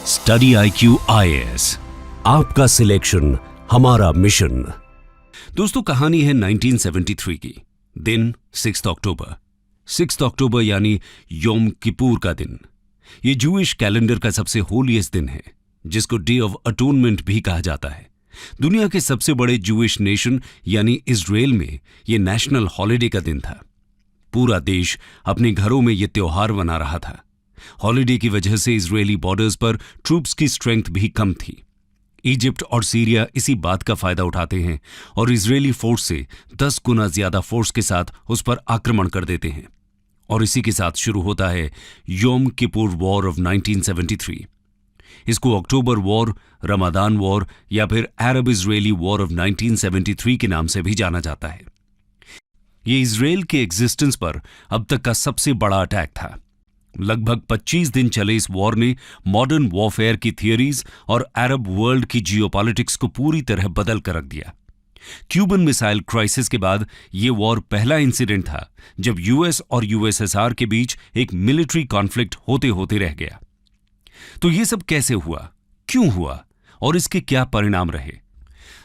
Study IQ IAS, आपका selection हमारा mission. दोस्तों, कहानी है 1973 की। दिन 6 अक्टूबर। 6 अक्टूबर यानी योम किपुर का दिन। ये जूइश कैलेंडर का सबसे होलीएस्ट दिन है, जिसको डे ऑफ अटोनमेंट भी कहा जाता है। दुनिया के सबसे बड़े जूइश नेशन यानी इजराइल में ये नेशनल हॉलिडे का दिन था। पूरा देश अपने घरों में ये त्योहार मना रहा था। हॉलिडे की वजह से इजरायली बॉर्डर्स पर ट्रूप्स की स्ट्रेंथ भी कम थी। इजिप्ट और सीरिया इसी बात का फायदा उठाते हैं और इजरायली फोर्स से 10 गुना ज्यादा फोर्स के साथ उस पर आक्रमण कर देते हैं। और इसी के साथ शुरू होता है योम किपुर वॉर ऑफ 1973। इसको अक्टूबर वॉर, रमादान वॉर या फिर अरब इजरायली वॉर ऑफ 1973 के नाम से भी जाना जाता है। ये इजराइल के एग्जिस्टेंस पर अब तक का सबसे बड़ा अटैक था। लगभग 25 दिन चले इस वॉर ने मॉडर्न वॉरफेयर की थियरीज और अरब वर्ल्ड की जियोपॉलिटिक्स को पूरी तरह बदल कर रख दिया। क्यूबन मिसाइल क्राइसिस के बाद यह वॉर पहला इंसिडेंट था जब यूएस और यूएसएसआर के बीच एक मिलिट्री कॉन्फ्लिक्ट होते होते रह गया। तो ये सब कैसे हुआ, क्यों हुआ और इसके क्या परिणाम रहे?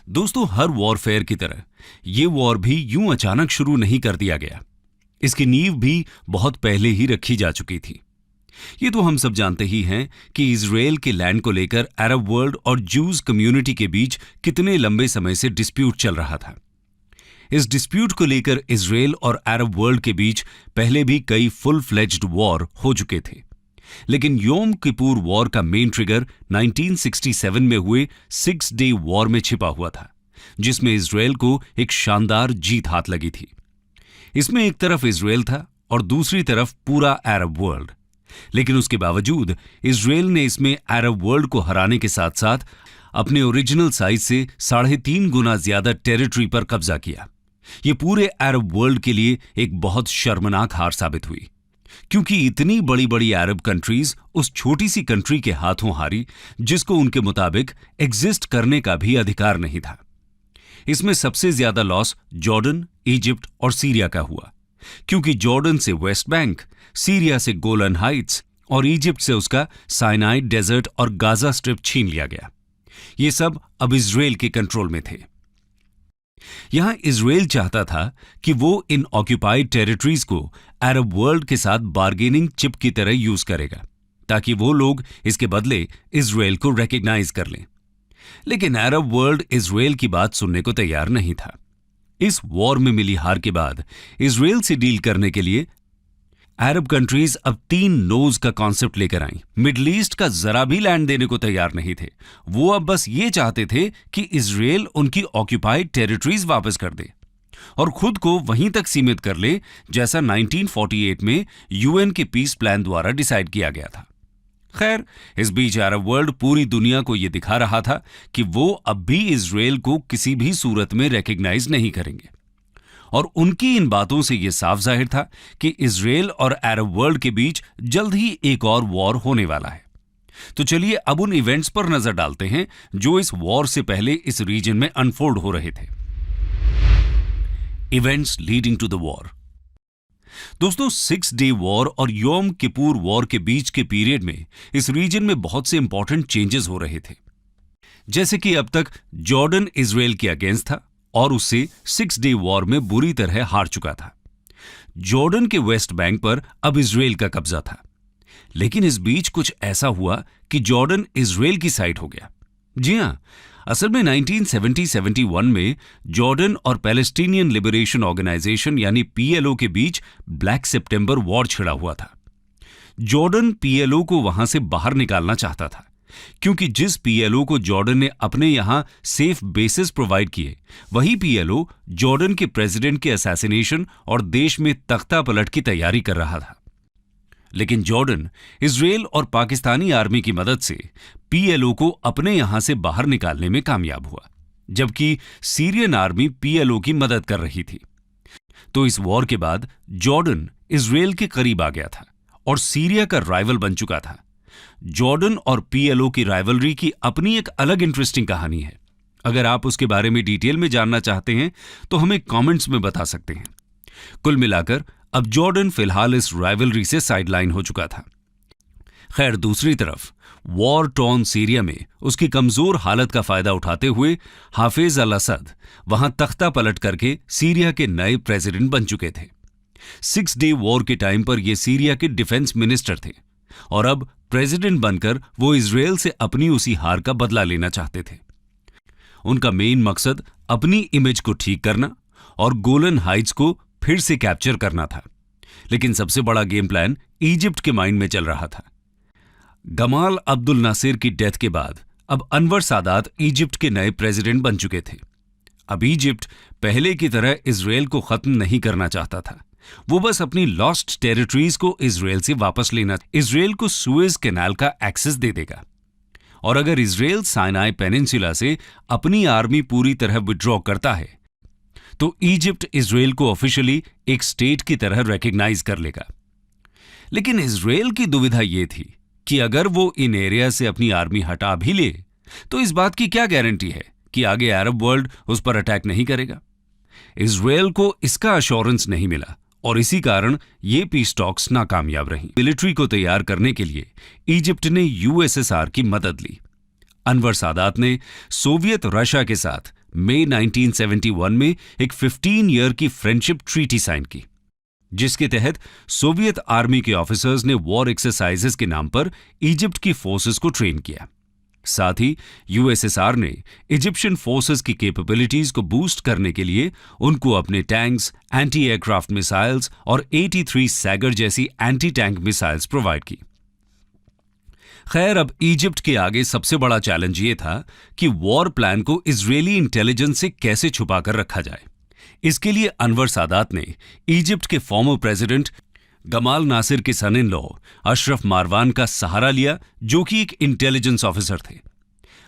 दोस्तों, हर वॉरफेयर की तरह यह वॉर भी यूं अचानक शुरू नहीं कर दिया गया। इसकी नींव भी बहुत पहले ही रखी जा चुकी थी। ये तो हम सब जानते ही हैं कि इजराइल के लैंड को लेकर अरब वर्ल्ड और जूज कम्युनिटी के बीच कितने लंबे समय से डिस्प्यूट चल रहा था। इस डिस्प्यूट को लेकर इजराइल और अरब वर्ल्ड के बीच पहले भी कई फुल फ्लेज्ड वॉर हो चुके थे। लेकिन योम किपुर वॉर का मेन ट्रिगर 1967 में हुए 6 डे वॉर में छिपा हुआ था, जिसमें इजराइल को एक शानदार जीत हाथ लगी थी। इसमें एक तरफ इजराइल था और दूसरी तरफ पूरा अरब वर्ल्ड। लेकिन उसके बावजूद इजराइल ने इसमें अरब वर्ल्ड को हराने के साथ साथ अपने ओरिजिनल साइज से 3.5 गुना ज्यादा टेरिटरी पर कब्जा किया। यह पूरे अरब वर्ल्ड के लिए एक बहुत शर्मनाक हार साबित हुई, क्योंकि इतनी बड़ी बड़ी अरब कंट्रीज उस छोटी सी कंट्री के हाथों हारी, जिसको उनके मुताबिक एग्जिस्ट करने का भी अधिकार नहीं था। इसमें सबसे ज्यादा लॉस जॉर्डन, इजिप्ट और सीरिया का हुआ, क्योंकि जॉर्डन से वेस्ट बैंक, सीरिया से गोलन हाइट्स और इजिप्ट से उसका साइनाई डेजर्ट और गाजा स्ट्रिप छीन लिया गया। ये सब अब इजराइल के कंट्रोल में थे। यहां इजराइल चाहता था कि वो इन ऑक्यूपाइड टेरिटरीज को अरब वर्ल्ड के साथ बार्गेनिंग चिप की तरह यूज करेगा, ताकि वो लोग इसके बदले इजराइल को रिकॉग्नाइज कर लें। लेकिन अरब वर्ल्ड इजराइल की बात सुनने को तैयार नहीं था। इस वॉर में मिली हार के बाद इजराइल से डील करने के लिए अरब कंट्रीज अब 3 नोज का कॉन्सेप्ट लेकर आई। मिडल ईस्ट का जरा भी लैंड देने को तैयार नहीं थे। वो अब बस ये चाहते थे कि इजराइल उनकी ऑक्यूपाइड टेरिटरीज वापस कर दे और खुद को वहीं तक सीमित कर ले, जैसा 1948 में यूएन के पीस प्लान द्वारा डिसाइड किया गया था। खैर, इस बीच अरब वर्ल्ड पूरी दुनिया को यह दिखा रहा था कि वो अब भी इजराइल को किसी भी सूरत में रिकॉग्नाइज नहीं करेंगे। और उनकी इन बातों से यह साफ जाहिर था कि इजराइल और अरब वर्ल्ड के बीच जल्द ही एक और वॉर होने वाला है। तो चलिए अब उन इवेंट्स पर नजर डालते हैं जो इस वॉर से पहले इस रीजन में अनफोल्ड हो रहे थे। Events leading to the war. दोस्तों, 6 डे वॉर और योम किपुर वॉर के बीच के पीरियड में इस रीजन में बहुत से इंपॉर्टेंट चेंजेस हो रहे थे। जैसे कि अब तक जॉर्डन इजराइल के अगेंस्ट था और उससे 6 डे वॉर में बुरी तरह हार चुका था। जॉर्डन के वेस्ट बैंक पर अब इजराइल का कब्जा था। लेकिन इस बीच कुछ ऐसा हुआ कि जॉर्डन इजराइल की साइड हो गया। जी हां, असल में 1970-71 में जॉर्डन और पैलेस्टीनियन लिबरेशन ऑर्गेनाइजेशन यानी पीएलओ के बीच ब्लैक सितंबर वॉर छिड़ा हुआ था। जॉर्डन पीएलओ को वहां से बाहर निकालना चाहता था, क्योंकि जिस पीएलओ को जॉर्डन ने अपने यहां सेफ बेसिस प्रोवाइड किए, वही पीएलओ जॉर्डन के प्रेसिडेंट के असैसिनेशन और देश में तख्ता पलट की तैयारी कर रहा था। लेकिन जॉर्डन इजराइल और पाकिस्तानी आर्मी की मदद से पीएलओ को अपने यहां से बाहर निकालने में कामयाब हुआ, जबकि सीरियन आर्मी पीएलओ की मदद कर रही थी। तो इस वॉर के बाद जॉर्डन इजराइल के करीब आ गया था और सीरिया का राइवल बन चुका था। जॉर्डन और पीएलओ की राइवलरी की अपनी एक अलग इंटरेस्टिंग कहानी है। अगर आप उसके बारे में डिटेल में जानना चाहते हैं तो हमें कमेंट्स में बता सकते हैं। कुल मिलाकर अब जॉर्डन फिलहाल इस राइवलरी से साइडलाइन हो चुका था। खैर दूसरी तरफ वॉर टॉर्न सीरिया में उसकी कमजोर हालत का फायदा उठाते हुए हाफिज अल असद वहां तख्ता पलट करके सीरिया के नए प्रेसिडेंट बन चुके थे। 6 डे वॉर के टाइम पर ये सीरिया के डिफेंस मिनिस्टर थे और अब प्रेसिडेंट बनकर वो इजराइल से अपनी उसी हार का बदला लेना चाहते थे। उनका मेन मकसद अपनी इमेज को ठीक करना और गोलन हाइट्स को फिर से कैप्चर करना था। लेकिन सबसे बड़ा गेम प्लान इजिप्ट के माइंड में चल रहा था। गमाल अब्दुल नासिर की डेथ के बाद अब अनवर सादात इजिप्ट के नए प्रेसिडेंट बन चुके थे। अब इजिप्ट पहले की तरह इजराइल को खत्म नहीं करना चाहता था, वो बस अपनी लॉस्ट टेरिटरीज को इजराइल से वापस लेना, इजराइल को सुएज कैनाल का एक्सेस दे देगा। और अगर इजराइल साइनाई पेनिनसुला से अपनी आर्मी पूरी तरह विड्रॉ करता है तो इजिप्ट इजराइल को ऑफिशियली एक स्टेट की तरह रिकॉग्नाइज कर लेगा। लेकिन इजराइल की दुविधा यह थी कि अगर वो इन एरिया से अपनी आर्मी हटा भी ले तो इस बात की क्या गारंटी है कि आगे अरब वर्ल्ड उस पर अटैक नहीं करेगा। इजराइल को इसका अश्योरेंस नहीं मिला और इसी कारण ये पीस टॉक्स नाकामयाब रहीं। मिलिट्री को तैयार करने के लिए इजिप्ट ने यूएसएसआर की मदद ली। अनवर सादात ने सोवियत रशिया के साथ मई 1971 में एक 15 ईयर की फ्रेंडशिप ट्रीटी साइन की, जिसके तहत सोवियत आर्मी के ऑफिसर्स ने वॉर एक्सरसाइजेस के नाम पर इजिप्ट की फोर्सेस को ट्रेन किया। साथ ही यूएसएसआर ने इजिप्शियन फोर्सेस की कैपेबिलिटीज को बूस्ट करने के लिए उनको अपने टैंक्स, एंटी एयरक्राफ्ट मिसाइल्स और 83 सैगर जैसी एंटी टैंक मिसाइल्स प्रोवाइड की। खैर अब इजिप्ट के आगे सबसे बड़ा चैलेंज ये था कि वॉर प्लान को इजरायली इंटेलिजेंस से कैसे छुपाकर रखा जाए। इसके लिए अनवर सादात ने इजिप्ट के फॉर्मर प्रेसिडेंट गमाल नासिर के सन इन लॉ अशरफ मारवान का सहारा लिया, जो कि एक इंटेलिजेंस ऑफिसर थे।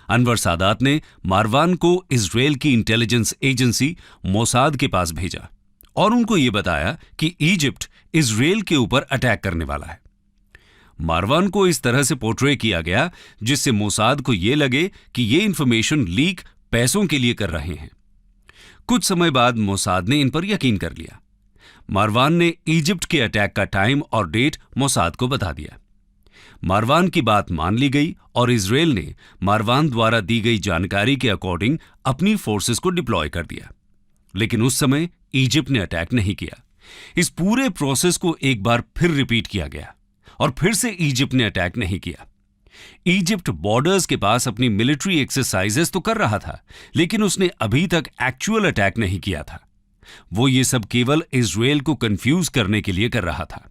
अनवर सादात ने मारवान को इजराइल की इंटेलिजेंस एजेंसी मोसाद के पास भेजा और उनको ये बताया कि इजिप्ट इजराइल के ऊपर अटैक करने वाला है। मारवान को इस तरह से पोर्ट्रे किया गया जिससे मोसाद को यह लगे कि ये इंफॉर्मेशन लीक पैसों के लिए कर रहे हैं। कुछ समय बाद मोसाद ने इन पर यकीन कर लिया। मारवान ने इजिप्ट के अटैक का टाइम और डेट मोसाद को बता दिया। मारवान की बात मान ली गई और इजराइल ने मारवान द्वारा दी गई जानकारी के अकॉर्डिंग अपनी फोर्सेस को डिप्लॉय कर दिया। लेकिन उस समय इजिप्ट ने अटैक नहीं किया। इस पूरे प्रोसेस को एक बार फिर रिपीट किया गया और फिर से इजिप्ट ने अटैक नहीं किया। इजिप्ट बॉर्डर्स के पास अपनी मिलिट्री एक्सरसाइजेस तो कर रहा था, लेकिन उसने अभी तक एक्चुअल अटैक नहीं किया था। वो ये सब केवल इजराइल को कंफ्यूज करने के लिए कर रहा था,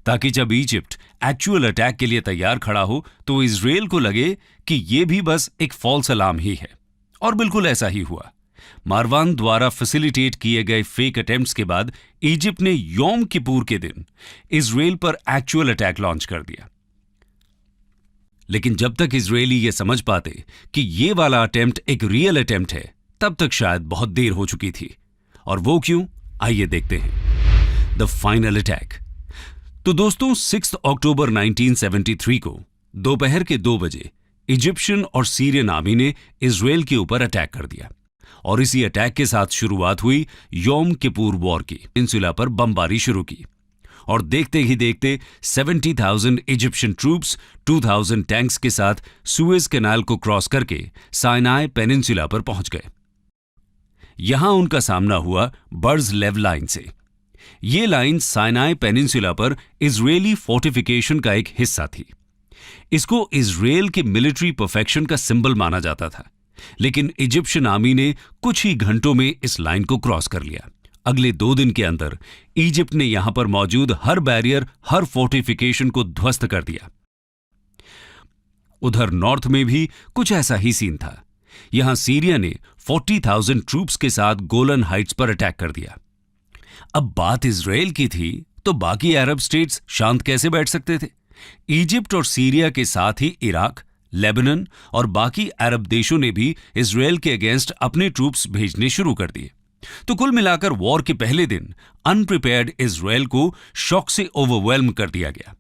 ताकि जब इजिप्ट एक्चुअल अटैक के लिए तैयार खड़ा हो तो इजराइल को लगे कि ये भी बस एक फॉल्स अलार्म ही है। और बिल्कुल ऐसा ही हुआ। मारवान द्वारा फैसिलिटेट किए गए फेक अटेम्प्ट्स के बाद इजिप्ट ने योम किपुर के दिन इजराइल पर एक्चुअल अटैक लॉन्च कर दिया। लेकिन जब तक इजरायली ये समझ पाते कि ये वाला अटेम्प्ट एक रियल अटेम्प्ट है, तब तक शायद बहुत देर हो चुकी थी। और वो क्यों, आइए देखते हैं। The final attack. तो दोस्तों 6 अक्टूबर 1973 को दोपहर के 2 बजे इजिप्शियन और सीरियन आर्मी ने इजराइल के ऊपर अटैक कर दिया और इसी अटैक के साथ शुरुआत हुई योम किपुर वॉर की। पेनिनसुला पर बमबारी शुरू की और देखते ही देखते 70,000 इजिप्शियन ट्रूप्स 2,000 टैंक्स के साथ सुएज कैनाल को क्रॉस करके साइनाई पेनिनसुला पर पहुंच गए। यहां उनका सामना हुआ बर्ज लेव लाइन से। ये लाइन साइनाई पेनिनसुला पर इजरायली फोर्टिफिकेशन का एक हिस्सा थी। इसको इजराइल के मिलिट्री परफेक्शन का सिंबल माना जाता था, लेकिन इजिप्शियन आर्मी ने कुछ ही घंटों में इस लाइन को क्रॉस कर लिया। अगले 2 दिन के अंदर इजिप्ट ने यहां पर मौजूद हर बैरियर, हर फोर्टिफिकेशन को ध्वस्त कर दिया। उधर नॉर्थ में भी कुछ ऐसा ही सीन था। यहां सीरिया ने 40,000 ट्रूप्स के साथ गोलन हाइट्स पर अटैक कर दिया। अब बात इजराइल की थी तो बाकी अरब स्टेट्स शांत कैसे बैठ सकते थे। इजिप्ट और सीरिया के साथ ही इराक, लेबनान और बाकी अरब देशों ने भी इजराइल के अगेंस्ट अपने ट्रूप्स भेजने शुरू कर दिए। तो कुल मिलाकर वॉर के पहले दिन अनप्रिपेयर्ड इजराइल को शॉक से ओवरवेल्म कर दिया गया।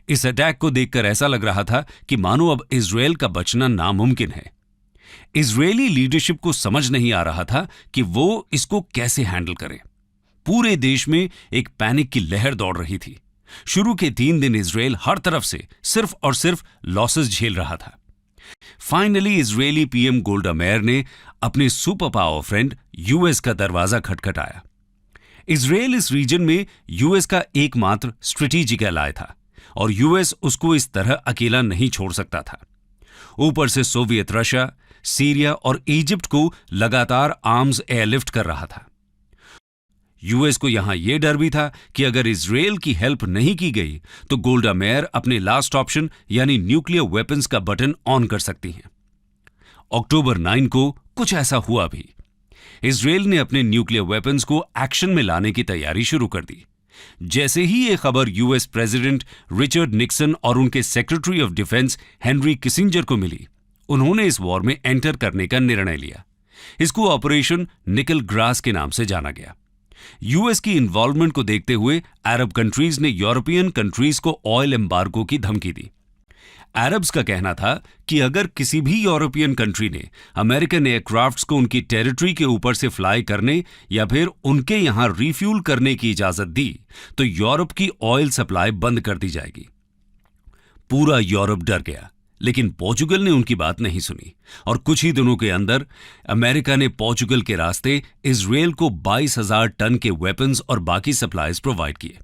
इस अटैक को देखकर ऐसा लग रहा था कि मानो अब इजराइल का बचना नामुमकिन है। इजरायली लीडरशिप को समझ नहीं आ रहा था कि वो इसको कैसे हैंडल करे। पूरे देश में एक पैनिक की लहर दौड़ रही थी। शुरू के 3 दिन इजराइल हर तरफ से सिर्फ और सिर्फ लॉसेस झेल रहा था। फाइनली इजरायली पीएम गोल्डा मेयर ने अपने सुपर पावर फ्रेंड यूएस का दरवाजा खटखटाया। इजराइल इस रीजन में यूएस का एकमात्र स्ट्रेटेजिक एलाय था और यूएस उसको इस तरह अकेला नहीं छोड़ सकता था। ऊपर से सोवियत रशिया, सीरिया और इजिप्ट को लगातार आर्म्स एयरलिफ्ट कर रहा था। यूएस को यहां यह डर भी था कि अगर इजराइल की हेल्प नहीं की गई तो गोल्डा मेयर अपने लास्ट ऑप्शन यानी न्यूक्लियर वेपन्स का बटन ऑन कर सकती हैं। अक्टूबर 9 को कुछ ऐसा हुआ भी। इजराइल ने अपने न्यूक्लियर वेपन्स को एक्शन में लाने की तैयारी शुरू कर दी। जैसे ही यह खबर यूएस प्रेसिडेंट रिचर्ड निक्सन और उनके secretary of defence Henry Kissinger को मिली, उन्होंने इस वॉर में एंटर करने का निर्णय लिया। इसको ऑपरेशन निकल ग्रास के नाम से जाना गया। यूएस की इन्वॉल्वमेंट को देखते हुए अरब कंट्रीज ने यूरोपियन कंट्रीज को ऑयल एम्बार्गो की धमकी दी। अरब्स का कहना था कि अगर किसी भी यूरोपियन कंट्री ने अमेरिकन एयरक्राफ्ट्स को उनकी टेरिटरी के ऊपर से फ्लाई करने या फिर उनके यहां रिफ्यूल करने की इजाजत दी तो यूरोप की ऑयल सप्लाई बंद कर दी जाएगी। पूरा यूरोप डर गया, लेकिन पोर्चुगल ने उनकी बात नहीं सुनी और कुछ ही दिनों के अंदर अमेरिका ने पोर्चुगल के रास्ते इजराइल को 22,000 टन के वेपन्स और बाकी सप्लाईज प्रोवाइड किए।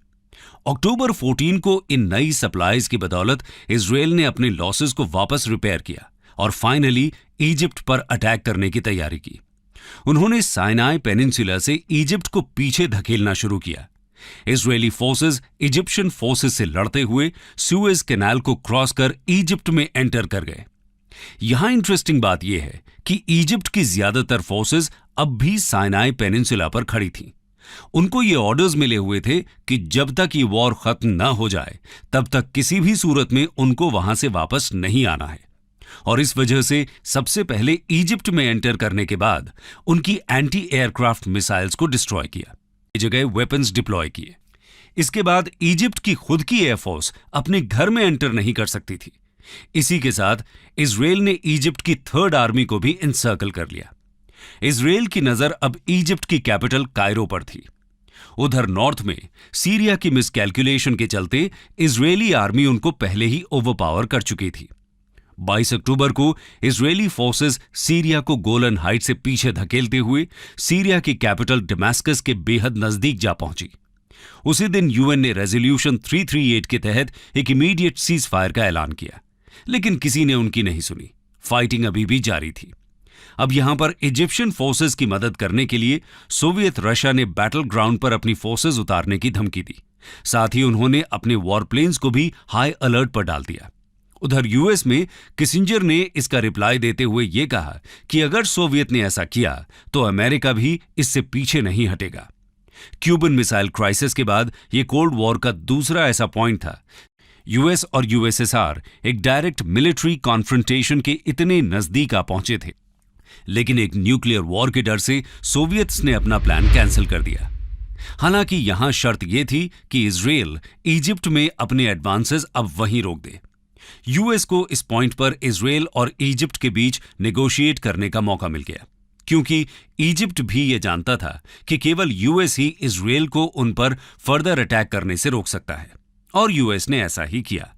अक्टूबर 14 को इन नई सप्लाईज की बदौलत इजराइल ने अपने लॉसेस को वापस रिपेयर किया और फाइनली इजिप्ट पर अटैक करने की तैयारी की। उन्होंने साइनाई पेनिनसुला से इजिप्ट को पीछे धकेलना शुरू किया। इजरायली फोर्सेस इजिप्शियन फोर्सेस से लड़ते हुए सुएज कैनाल को क्रॉस कर इजिप्ट में एंटर कर गए। यहां इंटरेस्टिंग बात यह है कि इजिप्ट की ज्यादातर फोर्सेस अब भी साइनाई पेनिनसुला पर खड़ी थीं। उनको ये ऑर्डर्स मिले हुए थे कि जब तक ये वॉर खत्म न हो जाए तब तक किसी भी सूरत में उनको वहां से वापस नहीं आना है। और इस वजह से सबसे पहले इजिप्ट में एंटर करने के बाद उनकी एंटी एयरक्राफ्ट मिसाइल्स को डिस्ट्रॉय किया, जगह वेपन्स डिप्लॉय किए। इसके बाद इजिप्ट की खुद की एयरफोर्स अपने घर में एंटर नहीं कर सकती थी। इसी के साथ इजराइल ने इजिप्ट की 3rd आर्मी को भी इंसर्कल कर लिया। इजराइल की नजर अब इजिप्ट की कैपिटल कायरो पर थी। उधर नॉर्थ में सीरिया की मिसकैलकुलेशन के चलते इजरायली आर्मी उनको पहले ही ओवरपावर कर चुकी थी। 22 अक्टूबर को इजरायली फोर्सेस सीरिया को गोलन हाइट से पीछे धकेलते हुए सीरिया की कैपिटल डमास्कस के बेहद नजदीक जा पहुंची। उसी दिन यूएन ने रेजोल्यूशन 338 के तहत एक इमीडिएट सीज फायर का ऐलान किया, लेकिन किसी ने उनकी नहीं सुनी। फाइटिंग अभी भी जारी थी। अब यहां पर इजिप्शियन फोर्सेस की मदद करने के लिए सोवियत रशिया ने बैटल ग्राउंड पर अपनी फोर्सेस उतारने की धमकी दी। साथ ही उन्होंने अपने वॉरप्लेन्स को भी हाई अलर्ट पर डाल दिया। उधर यूएस में किसिंजर ने इसका रिप्लाई देते हुए यह कहा कि अगर सोवियत ने ऐसा किया तो अमेरिका भी इससे पीछे नहीं हटेगा। क्यूबन मिसाइल क्राइसिस के बाद यह कोल्ड वॉर का दूसरा ऐसा पॉइंट था। यूएस और यूएसएसआर एक डायरेक्ट मिलिट्री कॉन्फ्रंटेशन के इतने नजदीक आ पहुंचे थे, लेकिन एक न्यूक्लियर वॉर के डर से सोवियत्स ने अपना प्लान कैंसिल कर दिया। हालांकि यहां शर्त यह थी कि इजराइल इजिप्ट में अपने एडवांसेस अब वहीं रोक दे। यूएस को इस पॉइंट पर इजराइल और इजिप्ट के बीच नेगोशिएट करने का मौका मिल गया, क्योंकि इजिप्ट भी यह जानता था कि केवल यूएस ही इजराइल को उन पर फर्दर अटैक करने से रोक सकता है, और यूएस ने ऐसा ही किया।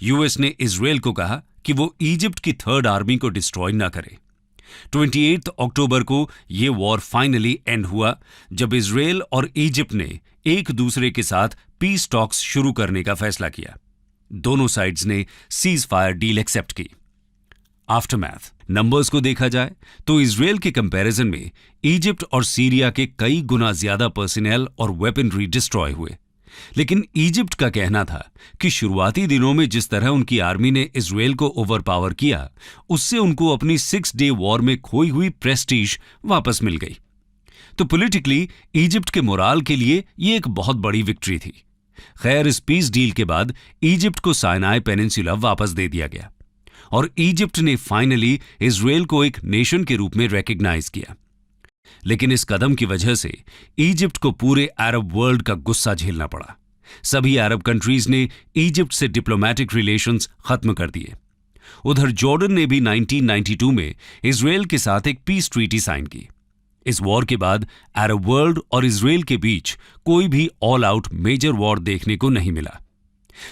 यूएस ने इजराइल को कहा कि वो इजिप्ट की 3rd आर्मी को डिस्ट्रॉय न करे। 28 अक्टूबर को यह वॉर फाइनली एंड हुआ, जब इजराइल और इजिप्ट ने एक दूसरे के साथ पीस टॉक्स शुरू करने का फैसला किया। दोनों साइड्स ने सीज फायर डील एक्सेप्ट की। आफ्टरमैथ नंबर्स को देखा जाए तो इजराइल के कंपैरिजन में इजिप्ट और सीरिया के कई गुना ज्यादा पर्सनल और वेपनरी डिस्ट्रॉय हुए, लेकिन इजिप्ट का कहना था कि शुरुआती दिनों में जिस तरह उनकी आर्मी ने इजराइल को ओवरपावर किया, उससे उनको अपनी 6 डे वॉर में खोई हुई प्रेस्टीज वापस मिल गई। तो पॉलिटिकली इजिप्ट के मोराल के लिए यह एक बहुत बड़ी विक्ट्री थी। खैर, इस पीस डील के बाद इजिप्ट को साइनाई पेनिनसुला वापस दे दिया गया और इजिप्ट ने फाइनली इजराइल को एक नेशन के रूप में रिकॉग्नाइज किया। लेकिन इस कदम की वजह से इजिप्ट को पूरे अरब वर्ल्ड का गुस्सा झेलना पड़ा। सभी अरब कंट्रीज ने इजिप्ट से डिप्लोमेटिक रिलेशंस खत्म कर दिए। उधर जॉर्डन ने भी 1992 में इजराइल के साथ एक पीस ट्रीटी साइन की। इस वॉर के बाद अरब वर्ल्ड और इजराइल के बीच कोई भी ऑल आउट मेजर वॉर देखने को नहीं मिला।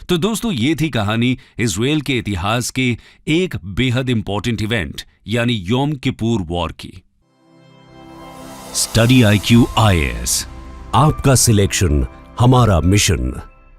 तो दोस्तों, ये थी कहानी इजराइल के इतिहास के एक बेहद इंपॉर्टेंट इवेंट यानी योम किपुर वॉर की। स्टडी IQ IAS, आपका सिलेक्शन हमारा मिशन।